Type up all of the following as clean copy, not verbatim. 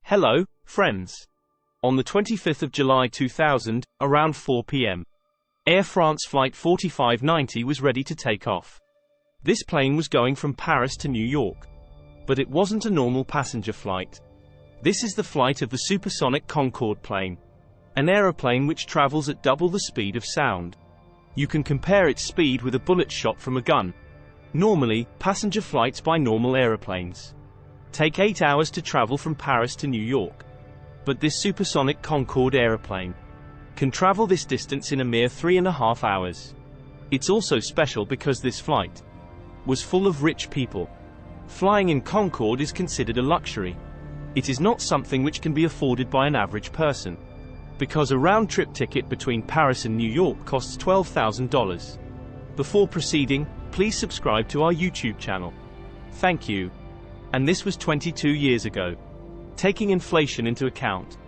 Hello, friends. On the 25th of July 2000, around 4 p.m., Air France Flight 4590 was ready to take off. This plane was going from Paris to New York. But it wasn't a normal passenger flight. This is the flight of the supersonic Concorde plane, an aeroplane which travels at double the speed of sound. You can compare its speed with a bullet shot from a gun. Normally, passenger flights by normal aeroplanes take 8 hours to travel from Paris to New York. But this supersonic Concorde aeroplane can travel this distance in a mere 3.5 hours. It's also special because this flight was full of rich people. Flying in Concorde is considered a luxury. It is not something which can be afforded by an average person, because a round-trip ticket between Paris and New York costs $12,000. Before proceeding, please subscribe to our YouTube channel. Thank you. And this was 22 years ago. Taking inflation into account,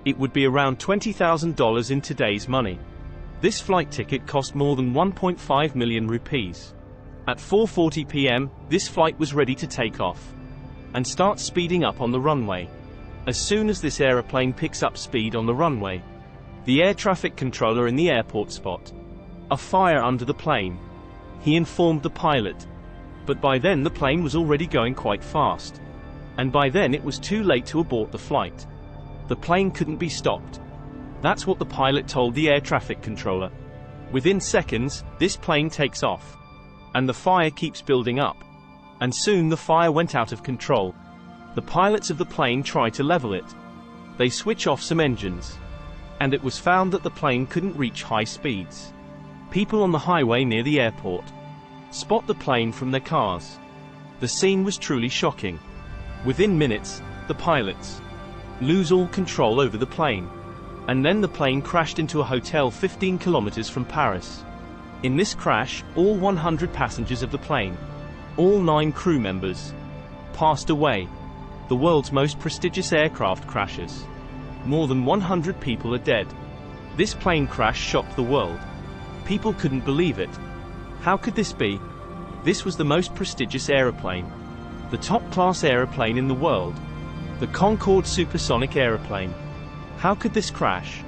it would be around $20,000 in today's money. This flight ticket cost more than 1.5 million rupees. At 4:40 p.m., this flight was ready to take off and start speeding up on the runway. As soon as this aeroplane picks up speed on the runway, the air traffic controller in the airport spot a fire under the plane. He informed the pilot, but by then the plane was already going quite fast, and by then it was too late to abort the flight. The plane couldn't be stopped. That's what the pilot told the air traffic controller. Within seconds, this plane takes off, and the fire keeps building up, and soon the fire went out of control. The pilots of the plane try to level it. They switch off some engines, and it was found that the plane couldn't reach high speeds. People on the highway near the airport spot the plane from their cars. The scene was truly shocking. Within minutes, the pilots lose all control over the plane, and then the plane crashed into a hotel 15 kilometers from Paris. In this crash, all 100 passengers of the plane, all 9 crew members, passed away. The world's most prestigious aircraft crashes. More than 100 people are dead. This plane crash shocked the world. People couldn't believe it. How could this be? This was the most prestigious aeroplane, the top-class aeroplane in the world, the Concorde Supersonic Airplane. How could this crash?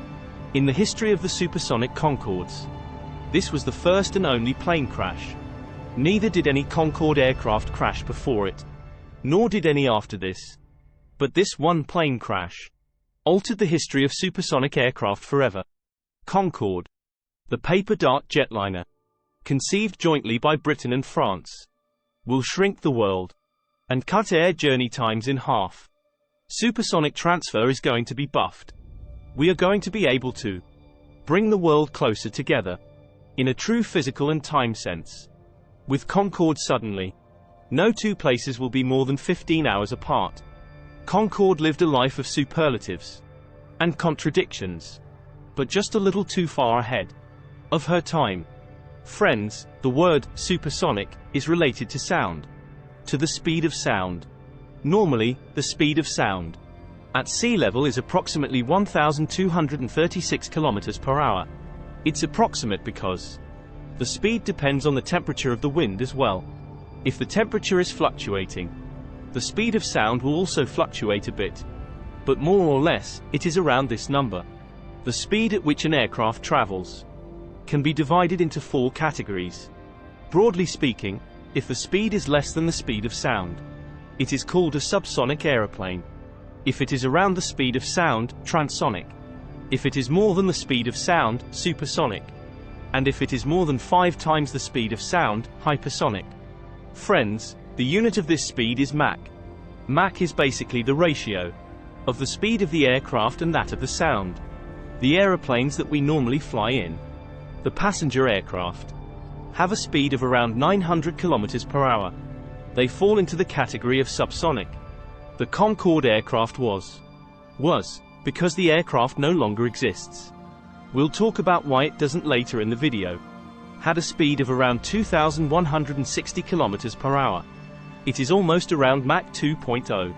In the history of the supersonic Concordes, this was the first and only plane crash. Neither did any Concorde aircraft crash before it, nor did any after this. But this one plane crash altered the history of supersonic aircraft forever. Concorde, the paper dart jetliner, conceived jointly by Britain and France, will shrink the world and cut air journey times in half. Supersonic transfer is going to be buffed. We are going to be able to bring the world closer together in a true physical and time sense. With Concorde suddenly, no two places will be more than 15 hours apart. Concorde lived a life of superlatives and contradictions, but just a little too far ahead of her time. Friends, the word supersonic is related to sound, to the speed of sound. Normally, the speed of sound at sea level is approximately 1,236 kilometers per hour. It's approximate because the speed depends on the temperature of the wind as well. If the temperature is fluctuating, the speed of sound will also fluctuate a bit, but more or less, it is around this number. The speed at which an aircraft travels can be divided into 4 categories. Broadly speaking, if the speed is less than the speed of sound, it is called a subsonic aeroplane. If it is around the speed of sound, transonic. If it is more than the speed of sound, supersonic. And if it is more than 5 times the speed of sound, hypersonic. Friends, the unit of this speed is Mach. Mach is basically the ratio of the speed of the aircraft and that of the sound. The aeroplanes that we normally fly in, the passenger aircraft, have a speed of around 900 kilometers per hour. They fall into the category of subsonic. The Concorde aircraft was, because the aircraft no longer exists. We'll talk about why it doesn't later in the video. Had a speed of around 2,160 kilometers per hour. It is almost around Mach 2.0,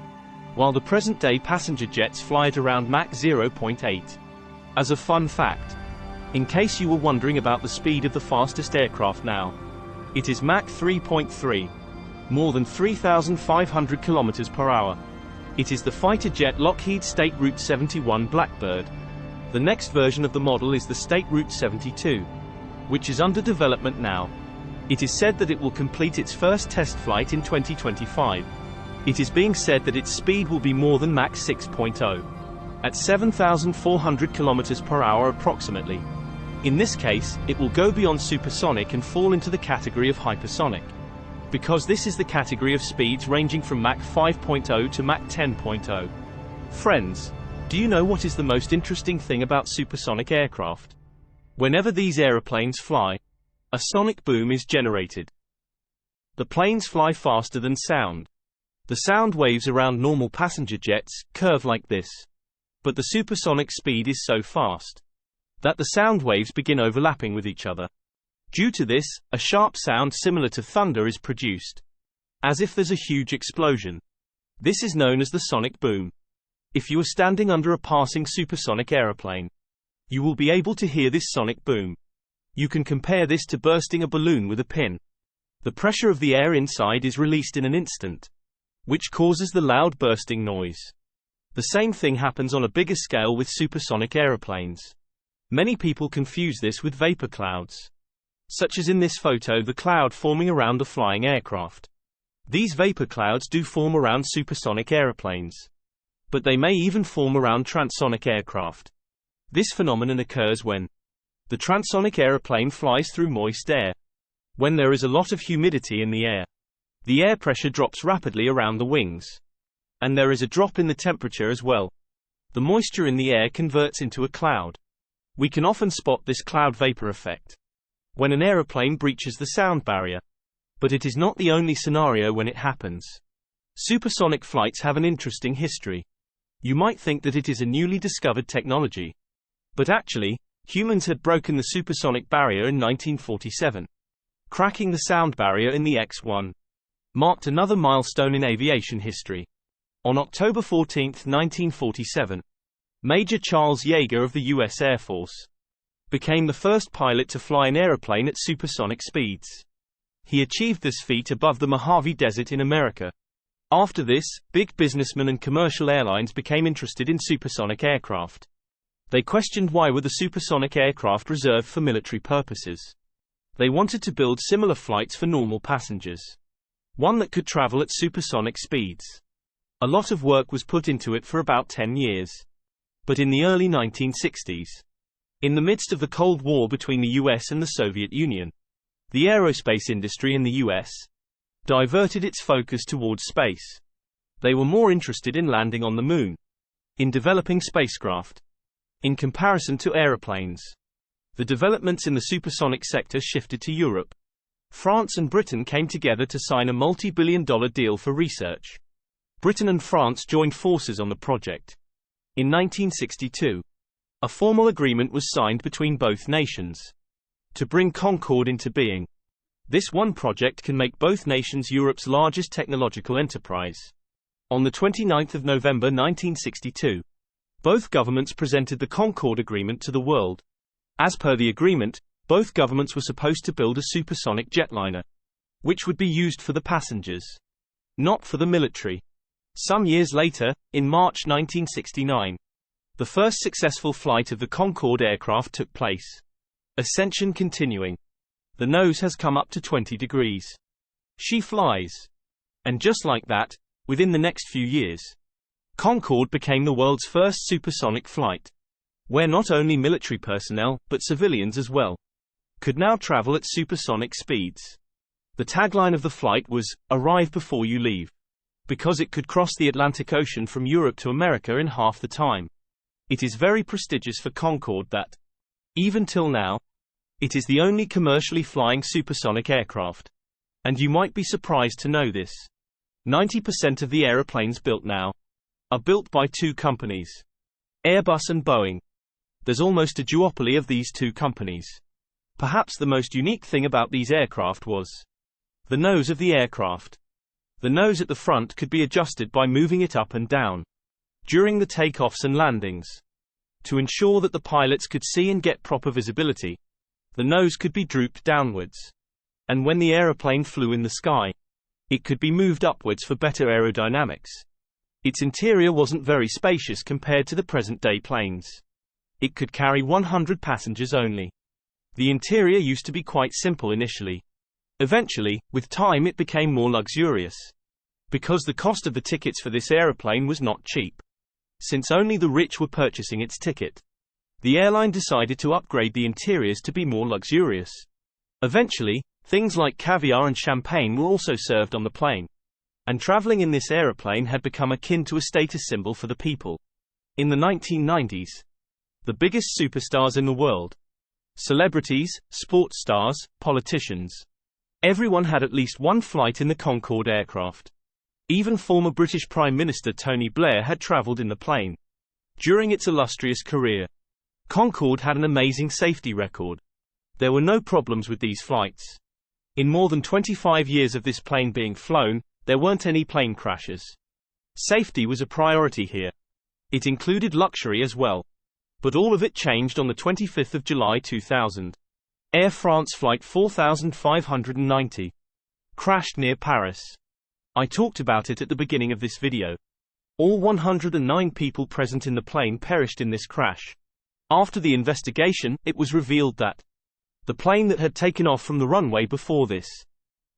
while the present-day passenger jets fly at around Mach 0.8. As a fun fact, in case you were wondering about the speed of the fastest aircraft now, it is Mach 3.3, more than 3,500 kilometers per hour. It is the fighter jet Lockheed State Route 71 Blackbird. The next version of the model is the State Route 72, which is under development now. It is said that it will complete its first test flight in 2025. It is being said that its speed will be more than Mach 6.0, at 7,400 km per hour approximately. In this case, it will go beyond supersonic and fall into the category of hypersonic, because this is the category of speeds ranging from Mach 5.0 to Mach 10.0. Friends, do you know what is the most interesting thing about supersonic aircraft? Whenever these aeroplanes fly, a sonic boom is generated. The planes fly faster than sound. The sound waves around normal passenger jets curve like this. But the supersonic speed is so fast that the sound waves begin overlapping with each other. Due to this, a sharp sound similar to thunder is produced, as if there's a huge explosion. This is known as the sonic boom. If you are standing under a passing supersonic aeroplane, you will be able to hear this sonic boom. You can compare this to bursting a balloon with a pin. The pressure of the air inside is released in an instant, which causes the loud bursting noise. The same thing happens on a bigger scale with supersonic aeroplanes. Many people confuse this with vapor clouds, such as in this photo, the cloud forming around a flying aircraft. These vapor clouds do form around supersonic aeroplanes, but they may even form around transonic aircraft. This phenomenon occurs when the transonic aeroplane flies through moist air. When there is a lot of humidity in the air pressure drops rapidly around the wings, and there is a drop in the temperature as well. The moisture in the air converts into a cloud. We can often spot this cloud vapor effect when an aeroplane breaches the sound barrier. But it is not the only scenario when it happens. Supersonic flights have an interesting history. You might think that it is a newly discovered technology, but actually, humans had broken the supersonic barrier in 1947. Cracking the sound barrier in the X-1 marked another milestone in aviation history. On October 14, 1947, Major Charles Yeager of the U.S. Air Force became the first pilot to fly an aeroplane at supersonic speeds. He achieved this feat above the Mojave Desert in America. After this, big businessmen and commercial airlines became interested in supersonic aircraft. They questioned why were the supersonic aircraft reserved for military purposes. They wanted to build similar flights for normal passengers, one that could travel at supersonic speeds. A lot of work was put into it for about 10 years. But in the early 1960s, in the midst of the Cold War between the US and the Soviet Union, the aerospace industry in the US diverted its focus towards space. They were more interested in landing on the moon, in developing spacecraft. In comparison to aeroplanes, the developments in the supersonic sector shifted to Europe. France and Britain came together to sign a multi-billion-dollar deal for research. Britain and France joined forces on the project. In 1962, a formal agreement was signed between both nations to bring Concorde into being. This one project can make both nations Europe's largest technological enterprise. On the 29th of November 1962, both governments presented the Concorde Agreement to the world. As per the agreement, both governments were supposed to build a supersonic jetliner, which would be used for the passengers, not for the military. Some years later, in March 1969, the first successful flight of the Concorde aircraft took place. Ascension continuing. The nose has come up to 20 degrees. She flies. And just like that, within the next few years, Concorde became the world's first supersonic flight, where not only military personnel, but civilians as well, could now travel at supersonic speeds. The tagline of the flight was, "Arrive before you leave," because it could cross the Atlantic Ocean from Europe to America in half the time. It is very prestigious for Concorde that, even till now, it is the only commercially flying supersonic aircraft. And you might be surprised to know this. 90% of the aeroplanes built now are built by two companies, Airbus and Boeing. There's almost a duopoly of these two companies. Perhaps the most unique thing about these aircraft was the nose of the aircraft. The nose at the front could be adjusted by moving it up and down during the takeoffs and landings. To ensure that the pilots could see and get proper visibility, the nose could be drooped downwards. And when the aeroplane flew in the sky, it could be moved upwards for better aerodynamics. Its interior wasn't very spacious compared to the present-day planes. It could carry 100 passengers only. The interior used to be quite simple initially. Eventually, with time it became more luxurious. Because the cost of the tickets for this aeroplane was not cheap. Since only the rich were purchasing its ticket, the airline decided to upgrade the interiors to be more luxurious. Eventually, things like caviar and champagne were also served on the plane. And traveling in this aeroplane had become akin to a status symbol for the people. In the 1990s, the biggest superstars in the world, celebrities, sports stars, politicians, everyone had at least one flight in the Concorde aircraft. Even former British Prime Minister Tony Blair had travelled in the plane. During its illustrious career, Concorde had an amazing safety record. There were no problems with these flights. In more than 25 years of this plane being flown, there weren't any plane crashes. Safety was a priority here. It included luxury as well. But all of it changed on the 25th of July 2000. Air France Flight 4590 crashed near Paris. I talked about it at the beginning of this video. All 109 people present in the plane perished in this crash. After the investigation, it was revealed that the plane that had taken off from the runway before this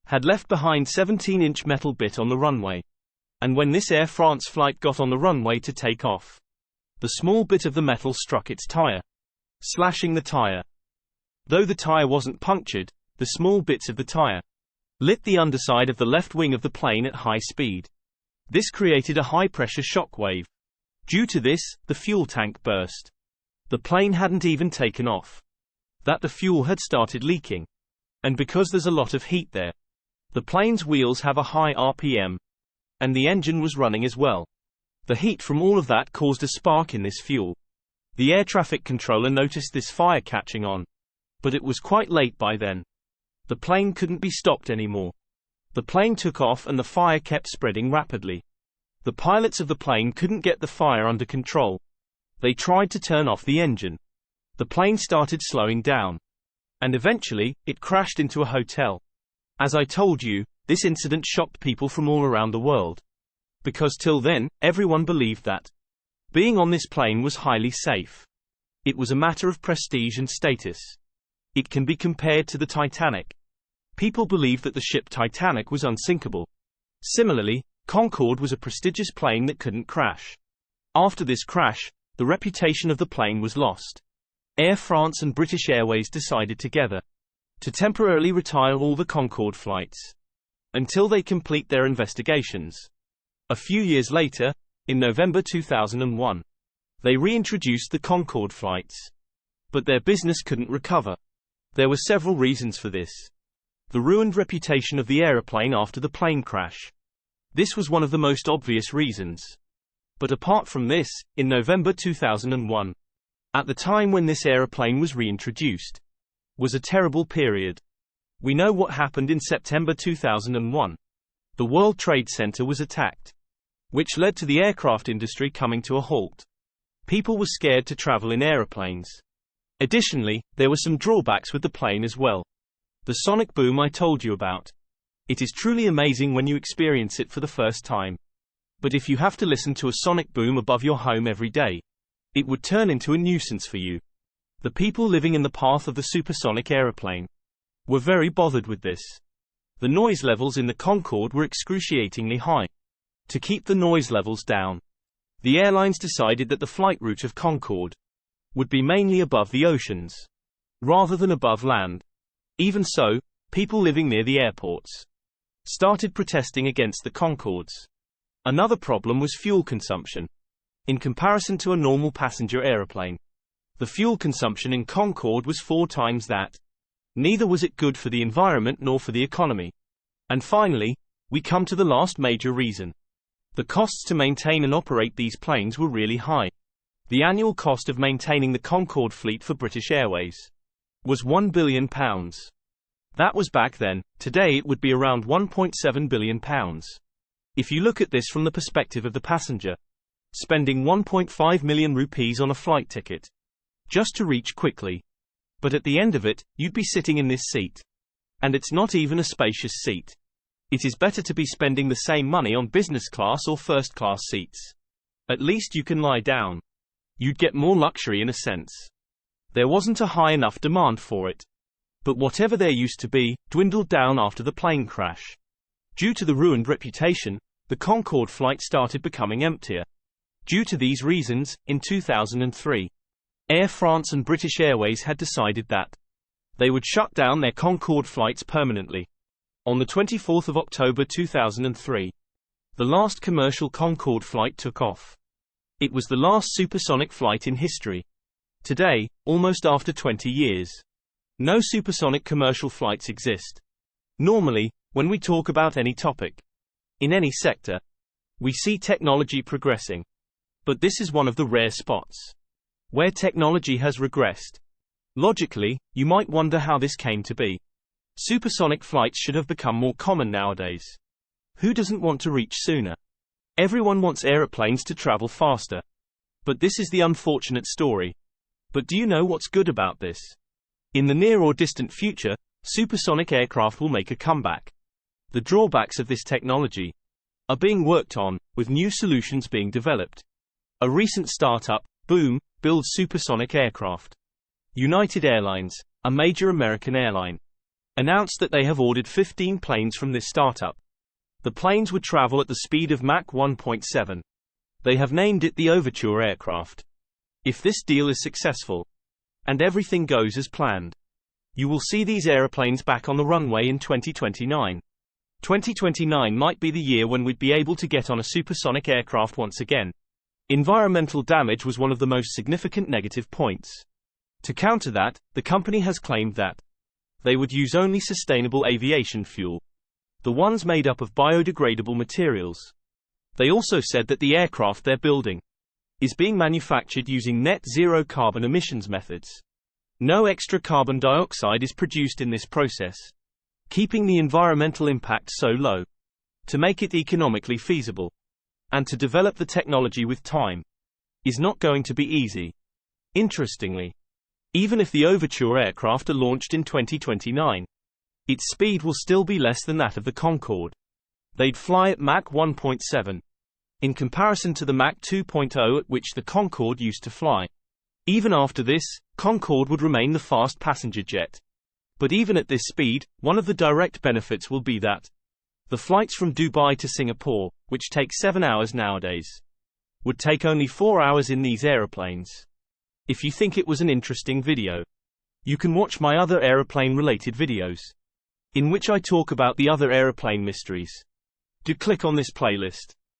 had left behind 17-inch metal bit on the runway. And when this Air France flight got on the runway to take off, the small bit of the metal struck its tire, slashing the tire. Though the tire wasn't punctured, the small bits of the tire lit the underside of the left wing of the plane at high speed. This created a high-pressure shock wave. Due to this, the fuel tank burst. The plane hadn't even taken off. That the fuel had started leaking. And because there's a lot of heat there, the plane's wheels have a high RPM. And the engine was running as well. The heat from all of that caused a spark in this fuel. The air traffic controller noticed this fire catching on. But it was quite late by then. The plane couldn't be stopped anymore. The plane took off and the fire kept spreading rapidly. The pilots of the plane couldn't get the fire under control. They tried to turn off the engine. The plane started slowing down. And eventually, it crashed into a hotel. As I told you, this incident shocked people from all around the world. Because till then, everyone believed that being on this plane was highly safe. It was a matter of prestige and status. It can be compared to the Titanic. People believed that the ship Titanic was unsinkable. Similarly, Concorde was a prestigious plane that couldn't crash. After this crash, the reputation of the plane was lost. Air France and British Airways decided together to temporarily retire all the Concorde flights until they complete their investigations. A few years later, in November 2001, they reintroduced the Concorde flights. But their business couldn't recover. There were several reasons for this. The ruined reputation of the aeroplane after the plane crash. This was one of the most obvious reasons. But apart from this, in November 2001, at the time when this aeroplane was reintroduced, was a terrible period. We know what happened in September 2001. The World Trade Center was attacked, which led to the aircraft industry coming to a halt. People were scared to travel in aeroplanes. Additionally, there were some drawbacks with the plane as well. The sonic boom I told you about. It is truly amazing when you experience it for the first time. But if you have to listen to a sonic boom above your home every day, it would turn into a nuisance for you. The people living in the path of the supersonic airplane were very bothered with this. The noise levels in the Concorde were excruciatingly high. To keep the noise levels down, the airlines decided that the flight route of Concorde would be mainly above the oceans, rather than above land. Even so, people living near the airports started protesting against the Concordes. Another problem was fuel consumption. In comparison to a normal passenger aeroplane, the fuel consumption in Concorde was 4 times that. Neither was it good for the environment nor for the economy. And finally, we come to the last major reason. The costs to maintain and operate these planes were really high. The annual cost of maintaining the Concorde fleet for British Airways was £1 billion. That was back then. Today it would be around £1.7 billion. If you look at this from the perspective of the passenger, spending 1.5 million rupees on a flight ticket just to reach quickly. But at the end of it, you'd be sitting in this seat. And it's not even a spacious seat. It is better to be spending the same money on business class or first class seats. At least you can lie down. You'd get more luxury in a sense. There wasn't a high enough demand for it. But whatever there used to be, dwindled down after the plane crash. Due to the ruined reputation, the Concorde flight started becoming emptier. Due to these reasons, in 2003, Air France and British Airways had decided that they would shut down their Concorde flights permanently. On the 24th of October 2003, the last commercial Concorde flight took off. It was the last supersonic flight in history. Today, almost after 20 years, no supersonic commercial flights exist. Normally, when we talk about any topic, in any sector, we see technology progressing. But this is one of the rare spots where technology has regressed. Logically, you might wonder how this came to be. Supersonic flights should have become more common nowadays. Who doesn't want to reach sooner? Everyone wants aeroplanes to travel faster. But this is the unfortunate story. But do you know what's good about this? In the near or distant future, supersonic aircraft will make a comeback. The drawbacks of this technology are being worked on, with new solutions being developed. A recent startup, Boom, builds supersonic aircraft. United Airlines, a major American airline, announced that they have ordered 15 planes from this startup. The planes would travel at the speed of Mach 1.7. They have named it the Overture aircraft. If this deal is successful, and everything goes as planned, you will see these aeroplanes back on the runway in 2029. 2029 might be the year when we'd be able to get on a supersonic aircraft once again. Environmental damage was one of the most significant negative points. To counter that, the company has claimed that they would use only sustainable aviation fuel, the ones made up of biodegradable materials. They also said that the aircraft they're building is being manufactured using net zero carbon emissions methods. No extra carbon dioxide is produced in this process, keeping the environmental impact so low. To make it economically feasible, and to develop the technology with time, is not going to be easy. Interestingly, even if the Overture aircraft are launched in 2029, its speed will still be less than that of the Concorde. They'd fly at Mach 1.7. In comparison to the Mach 2.0 at which the Concorde used to fly. Even after this, Concorde would remain the fast passenger jet. But even at this speed, one of the direct benefits will be that the flights from Dubai to Singapore, which take 7 hours nowadays, would take only 4 hours in these aeroplanes. If you think it was an interesting video, you can watch my other aeroplane-related videos, in which I talk about the other aeroplane mysteries. Do click on this playlist.